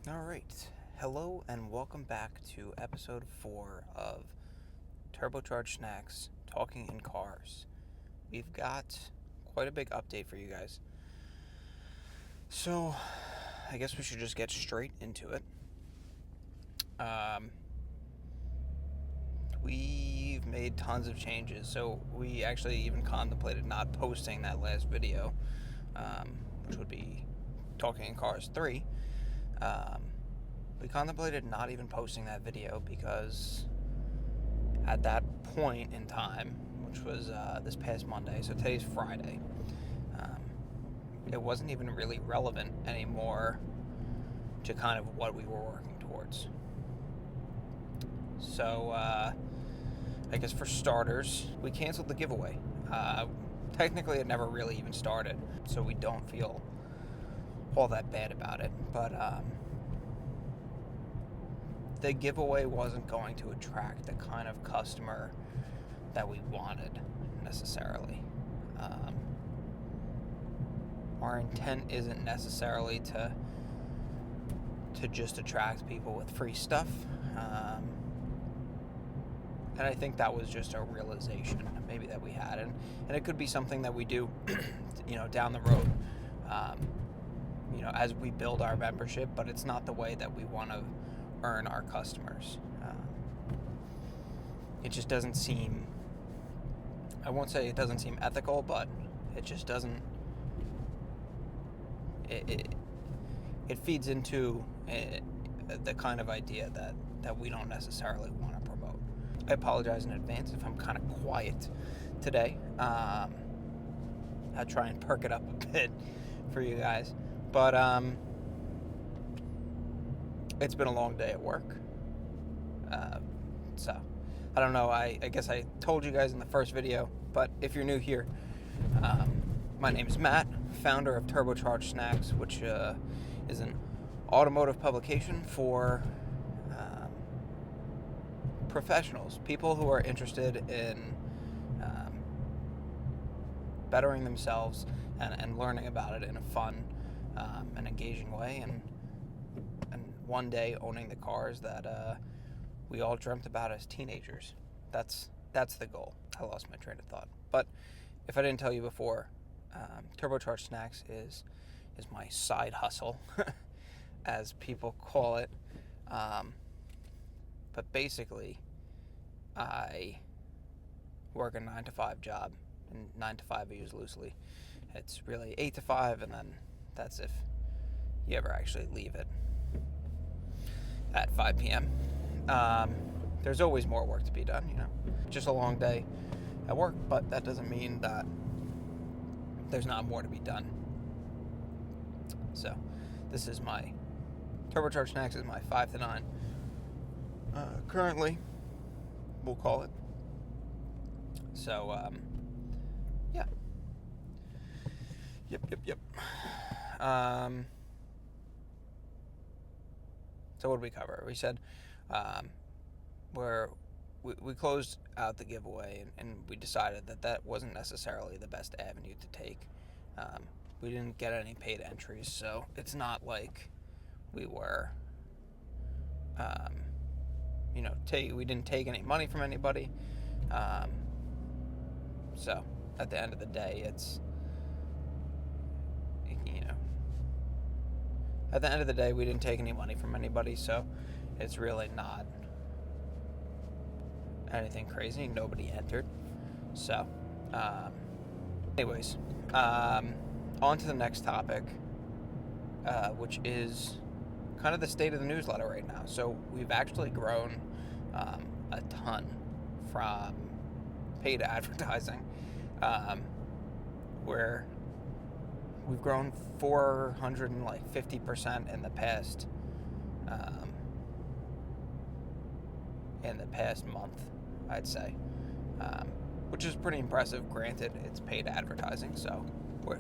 All right. Hello and welcome back to episode 4 of Turbocharged Snacks Talking in Cars. We've got quite a big update for you guys. So, I guess we should just get straight into it. We've made tons of changes. So, we actually even contemplated not posting that last video, which would be Talking in Cars 3. We contemplated not even posting that video because at that point in time, which was this past Monday, so today's Friday, it wasn't even really relevant anymore to kind of what we were working towards. So, I guess for starters, we canceled the giveaway. Technically, it never really even started, so we don't feel all that bad about it. But the giveaway wasn't going to attract the kind of customer that we wanted necessarily. Our intent isn't necessarily to just attract people with free stuff, and I think that was just a realization maybe that we had, and it could be something that we do, down the road, as we build our membership. But it's not the way that we want to earn our customers. It just doesn't seem, I won't say it doesn't seem ethical, but it just doesn't, it feeds into the kind of idea that we don't necessarily want to promote. I apologize in advance if I'm kind of quiet today. I'll try and perk it up a bit for you guys. But it's been a long day at work. So, I don't know. I guess I told you guys in the first video, but if you're new here, my name is Matt, founder of Turbocharged Snacks, which is an automotive publication for professionals, people who are interested in bettering themselves and learning about it in a fun and engaging way, and one day owning the cars that we all dreamt about as teenagers. That's the goal. I lost my train of thought. But if I didn't tell you before, Turbocharged Snacks is my side hustle, as people call it. But basically, I work a 9-to-5 job, and 9 to 5 I use loosely. It's really 8 to 5, and then that's if you ever actually leave it at 5 p.m. There's always more work to be done, just a long day at work, but that doesn't mean that there's not more to be done. So this is my Turbocharged Snacks is my 5 to 9. Currently, we'll call it. So, yeah. Yep. So what did we cover? We said we closed out the giveaway, and we decided that wasn't necessarily the best avenue to take. We didn't get any paid entries, so it's not like we were, we didn't take any money from anybody. So at the end of the day, at the end of the day, we didn't take any money from anybody, so it's really not anything crazy. Nobody entered. So, anyways, on to the next topic, which is kind of the state of the newsletter right now. So we've actually grown a ton from paid advertising, where we've grown 450% in the past month, I'd say, which is pretty impressive. Granted, it's paid advertising, so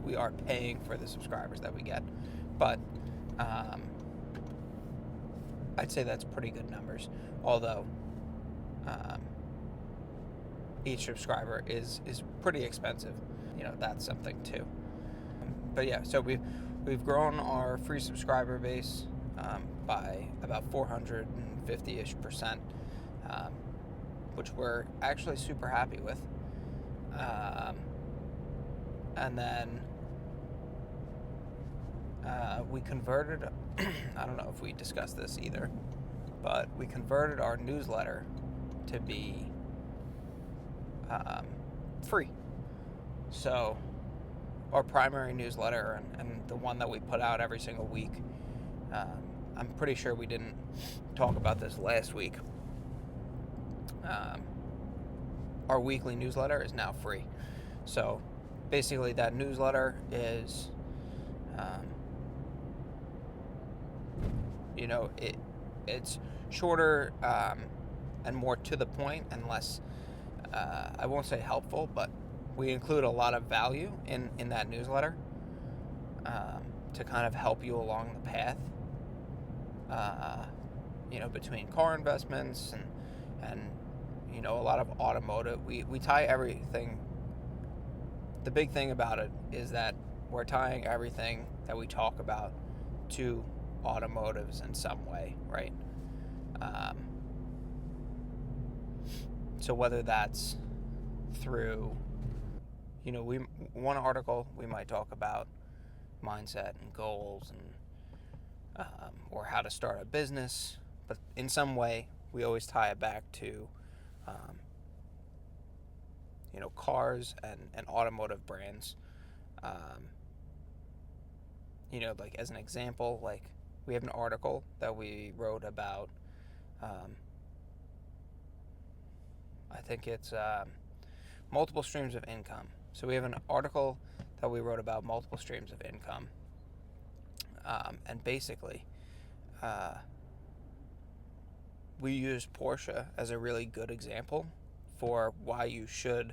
we are paying for the subscribers that we get, but I'd say that's pretty good numbers. Although each subscriber is pretty expensive, that's something too. But yeah, so we've grown our free subscriber base by about 450-ish%, which we're actually super happy with. And then we converted, I don't know if we discussed this either, but we converted our newsletter to be free. So our primary newsletter and the one that we put out every single week, I'm pretty sure we didn't talk about this last week. Our weekly newsletter is now free. So basically that newsletter is, it's shorter and more to the point and less, I won't say helpful, but we include a lot of value in that newsletter to kind of help you along the path, between car investments and a lot of automotive. We tie everything. The big thing about it is that we're tying everything that we talk about to automotives in some way, right? So whether that's through, one article we might talk about mindset and goals and or how to start a business, but in some way we always tie it back to cars and automotive brands. Like as an example, like we have an article that we wrote about, I think it's multiple streams of income. So we have an article that we wrote about multiple streams of income. And basically, we use Porsche as a really good example for why you should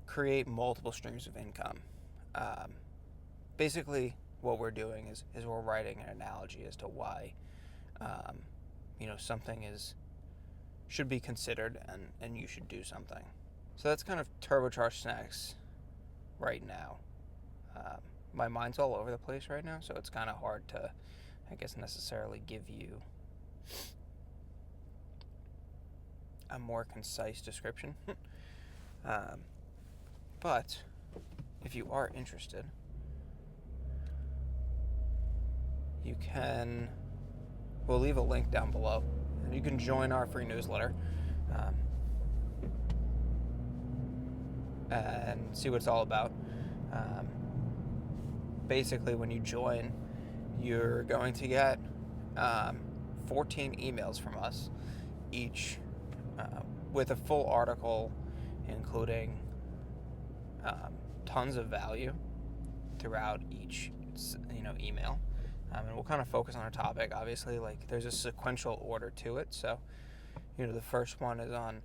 create multiple streams of income. Basically, what we're doing is we're writing an analogy as to why, something should be considered and you should do something. So that's kind of Turbocharged Snacks right now. My mind's all over the place right now, so it's kind of hard to, I guess, necessarily give you a more concise description. But if you are interested, we'll leave a link down below, and you can join our free newsletter and see what it's all about. Basically, when you join, you're going to get 14 emails from us, each with a full article, including tons of value throughout each email. And we'll kind of focus on a topic. Obviously, like there's a sequential order to it. So, the first one is on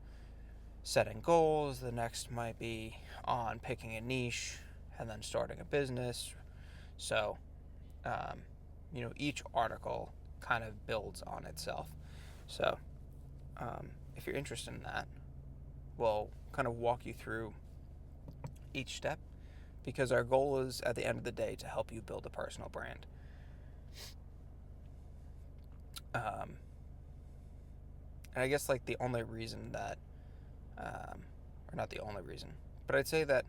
setting goals. The next might be on picking a niche and then starting a business. So, each article kind of builds on itself. So, if you're interested in that, we'll kind of walk you through each step, because our goal is at the end of the day to help you build a personal brand. And I guess like the only reason that, or not the only reason, but I'd say that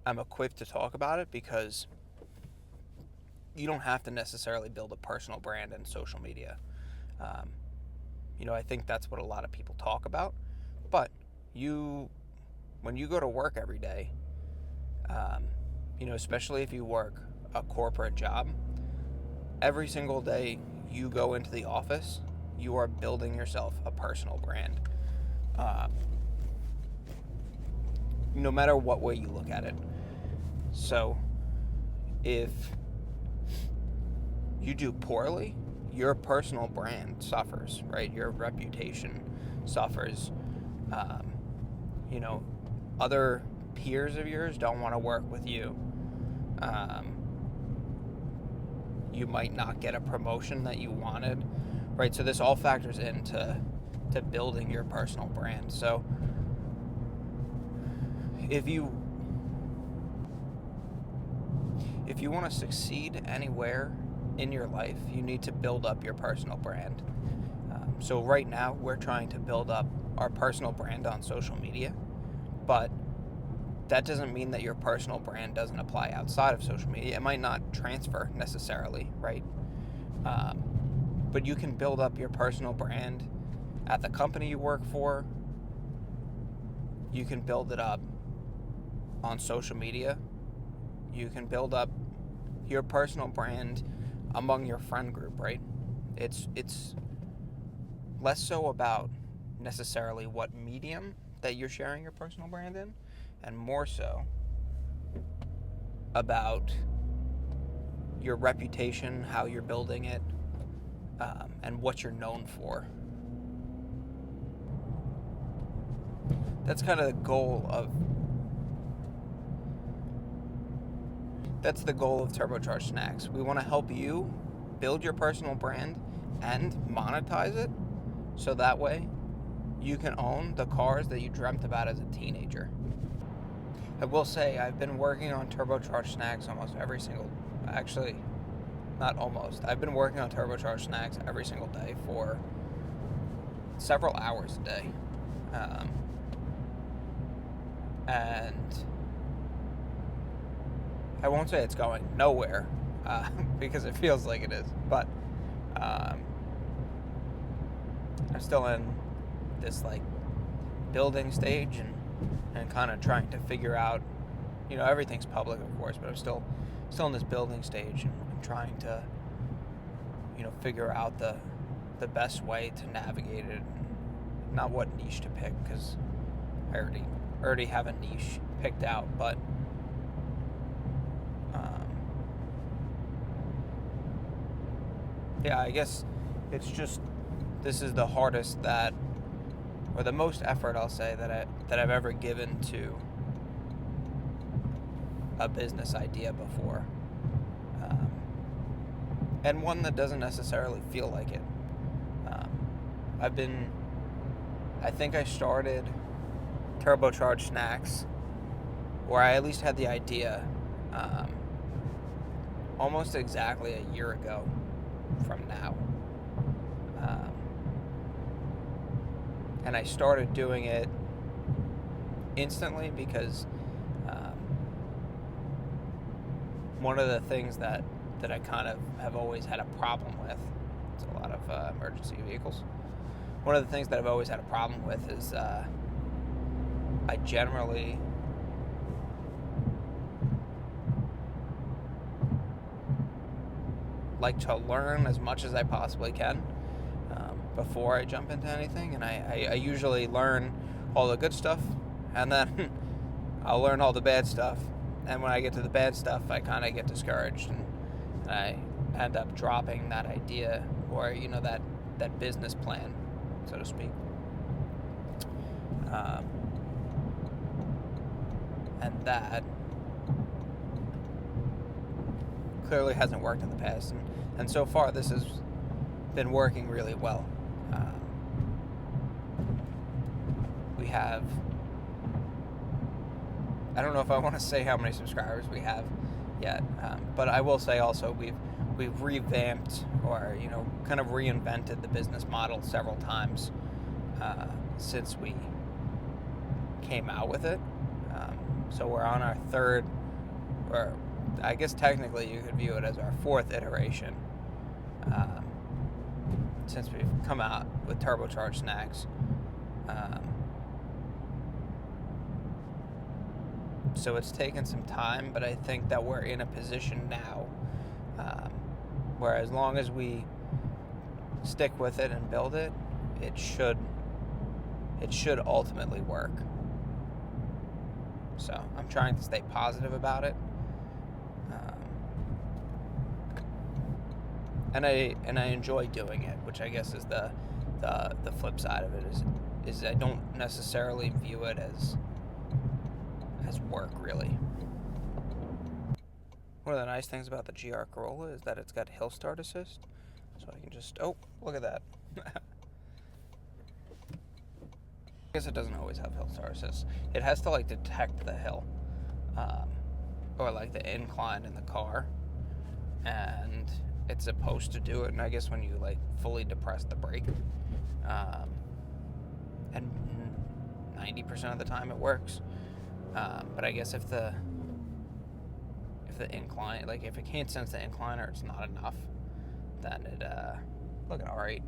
I'm equipped to talk about it because you don't have to necessarily build a personal brand in social media. I think that's what a lot of people talk about, but when you go to work every day, especially if you work a corporate job, every single day you go into the office, you are building yourself a personal brand. No matter what way you look at it. So if you do poorly, your personal brand suffers, right? Your reputation suffers. Other peers of yours don't want to work with you. You might not get a promotion that you wanted, right? So this all factors into building your personal brand. So if you want to succeed anywhere in your life, you need to build up your personal brand. So right now, we're trying to build up our personal brand on social media, but that doesn't mean that your personal brand doesn't apply outside of social media. It might not transfer necessarily, right? But you can build up your personal brand at the company you work for. You can build it up on social media. You can build up your personal brand among your friend group, right? It's less so about necessarily what medium that you're sharing your personal brand in, and more so about your reputation, how you're building it, and what you're known for. That's kind of the goal of Turbocharged Snacks. We want to help you build your personal brand and monetize it, so that way you can own the cars that you dreamt about as a teenager. I will say I've been working on Turbocharged Snacks I've been working on Turbocharged Snacks every single day for several hours a day. And I won't say it's going nowhere, because it feels like it is, but I'm still in this building stage and kind of trying to figure out, everything's public, of course, but I'm still in this building stage and trying to, figure out the best way to navigate it, and not what niche to pick, because I already have a niche picked out, but yeah, I guess it's just, this is the hardest or the most effort, I'll say, that I've ever given to a business idea before, and one that doesn't necessarily feel like it. I think I started Turbocharged Snacks, or I at least had the idea, almost exactly a year ago from now. And I started doing it instantly because one of the things that I kind of have always had a problem with, it's a lot of emergency vehicles. One of the things that I've always had a problem with is I generally like to learn as much as I possibly can before I jump into anything, and I usually learn all the good stuff, and then I'll learn all the bad stuff, and when I get to the bad stuff, I kind of get discouraged, and I end up dropping that idea, or that business plan, so to speak. And that clearly hasn't worked in the past, and so far this has been working really well. We have, I don't know if I want to say how many subscribers we have yet, but I will say also we've revamped, or kind of reinvented the business model several times since we came out with it. So we're on our third, or I guess technically you could view it as our fourth iteration, since we've come out with Turbocharged Snacks. So it's taken some time, but I think that we're in a position now where, as long as we stick with it and build it, it should ultimately work. So I'm trying to stay positive about it, and I enjoy doing it, which I guess is the flip side of it is I don't necessarily view it as work, really. One of the nice things about the GR Corolla is that it's got hill start assist, so I can just, oh, look at that. I guess it doesn't always have hill start assist. It has to detect the hill, or the incline in the car, and it's supposed to do it, and I guess when you like fully depress the brake, and 90% of the time it works. But I guess if the incline, like if it can't sense the incline or it's not enough, then it looking all right.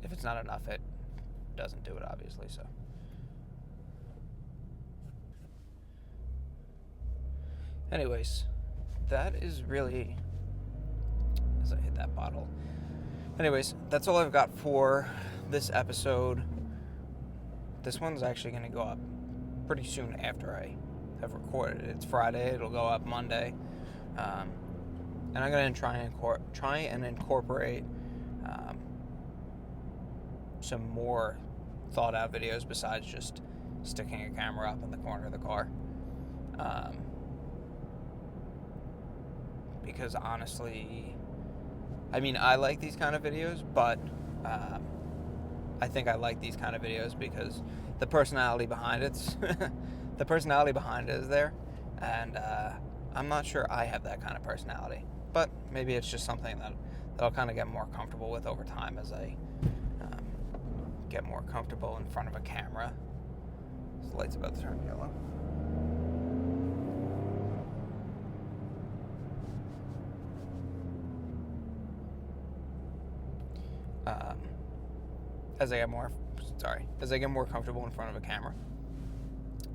If it's not enough, it doesn't do it, obviously. So anyways, that is really, as I hit that bottle, anyways, that's all I've got for this episode. This one's actually going to go up pretty soon after I have recorded it. It's Friday. It'll go up Monday. And I'm going to try and incorporate some more thought out videos besides just sticking a camera up in the corner of the car. Because honestly, I mean, I like these kind of videos, but I think I like these kind of videos because the personality behind it's the personality behind it is there, and I'm not sure I have that kind of personality, but maybe it's just something that I'll kind of get more comfortable with over time as I get more comfortable in front of a camera. This light's about to turn yellow. As I get more comfortable in front of a camera.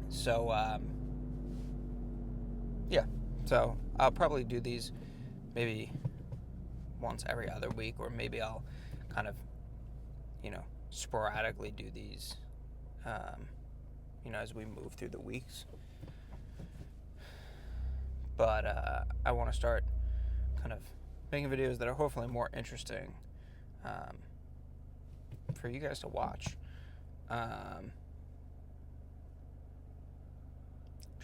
So yeah, so I'll probably do these maybe once every other week, or maybe I'll kind of, sporadically do these, as we move through the weeks. But I want to start kind of making videos that are hopefully more interesting for you guys to watch. Trying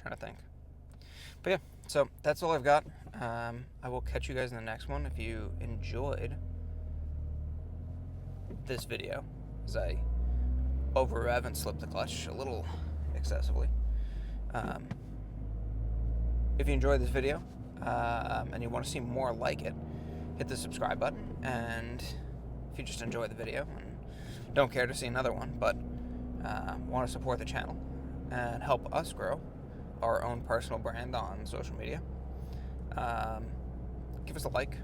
to think. But yeah, so that's all I've got. I will catch you guys in the next one. If you enjoyed this video, as I over rev and slip the clutch a little excessively. If you enjoyed this video and you want to see more like it, hit the subscribe button. And if you just enjoy the video and don't care to see another one, but want to support the channel and help us grow our own personal brand on social media, give us a like,